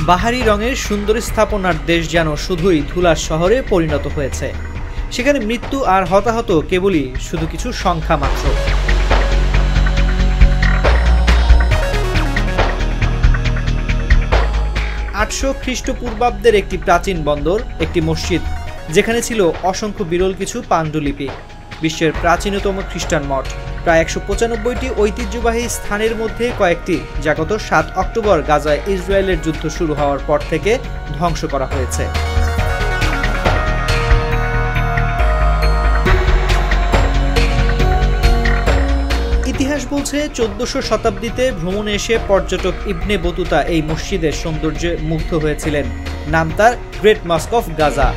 বাহারি রঙের সুন্দর স্থাপনার দেশ যেন শুধুই ধুলার শহরে পরিণত হয়েছে। সেখানে মৃত্যু আর হতাহত কেবলই শুধু কিছু সংখ্যা মাত্র। 800 খ্রিস্টপূর্বাব্দের একটি প্রাচীন বন্দর, একটি মসজিদ যেখানে ছিল অসংখ্য বিরল কিছু পাণ্ডুলিপি, বিশ্বের প্রাচীনতম খ্রিস্টান মঠ, প্রায় 195টি ঐতিহ্যবাহী স্থানের মধ্যে কয়েকটি যা গত 7 অক্টোবর গাজায় ইসরায়েলের যুদ্ধ শুরু হওয়ার পর থেকে ধ্বংস করা হয়েছে। ইতিহাস বলছে 1400 শতাব্দীতে ভ্রমণে এসে পর্যটক ইবনে বতুতা এই মসজিদের সৌন্দর্যে মুগ্ধ হয়েছিলেন। নাম তার গ্রেট মস্ক অফ গাজা।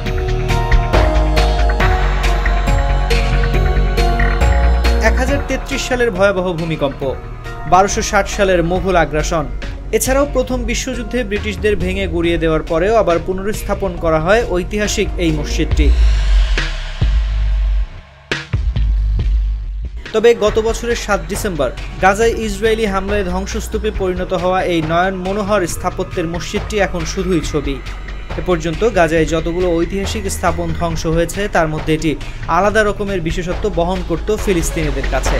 1033 সালের ভয়াবহ ভূমিকম্প, 1260 সালের মোগল আগ্রাসন, এছাড়াও প্রথম বিশ্বযুদ্ধে ব্রিটিশদের ভেঙে গুড়িয়ে দেওয়ার পরেও আবার পুনরুস্থাপন করা হয় ঐতিহাসিক এই মসজিদটি। তবে গত বছরের 7 ডিসেম্বর গাজায় ইসরায়েলি হামলায় ধ্বংসস্তূপে পরিণত হওয়া এই নয়ন মনোহর স্থাপত্যের মসজিদটি এখন শুধুই ছবি। এ পর্যন্ত গাজায় যতগুলো ঐতিহাসিক স্থাপন ধ্বংস হয়েছে তার মধ্যে এটি আলাদা রকমের বিশেষত্ব বহন করত ফিলিস্তিনিদের কাছে।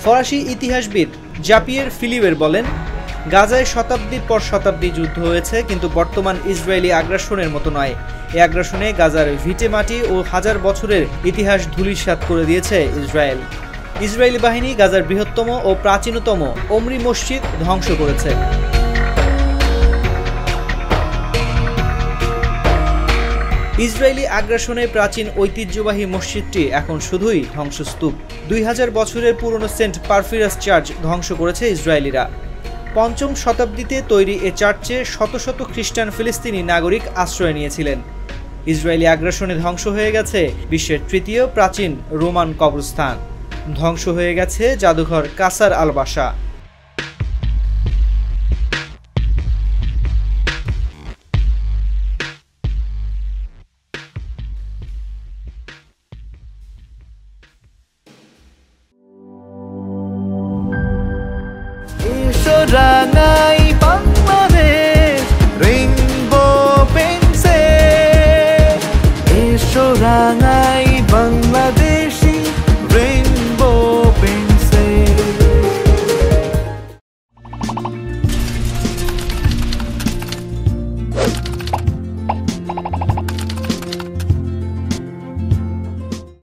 ফরাসি ইতিহাসবিদ জাপিয়ের ফিলিবের বলেন, গাজায় শতাব্দীর পর শতাব্দী যুদ্ধ হয়েছে, কিন্তু বর্তমান ইসরায়েলি আগ্রাসনের মতো নয়। এই আগ্রাসনে গাজার ভিটে মাটি ও হাজার বছরের ইতিহাস ধূলিসাৎ করে দিয়েছে ইসরায়েল। ইসরায়েলি বাহিনী গাজার বৃহত্তম ও প্রাচীনতম ওমরি মসজিদ ধ্বংস করেছে। ইসরায়েলি আগ্রাসনে প্রাচীন ঐতিহ্যবাহী মসজিদটি এখন শুধুই ধ্বংসস্তূপ। 2000 বছরের পুরনো সেন্ট পারফিরাস চার্চ ধ্বংস করেছে ইসরায়েলিরা। 5ম শতাব্দীতে তৈরি এ চার্চে শত শত খ্রিস্টান ফিলিস্তিনি নাগরিক আশ্রয় নিয়েছিলেন। ইসরায়েলি আগ্রাসনে ধ্বংস হয়ে গেছে বিশ্বের 3য় প্রাচীন রোমান কবরস্থান, ধ্বংস হয়ে গেছে জাদুঘর কাসার আল বাশা।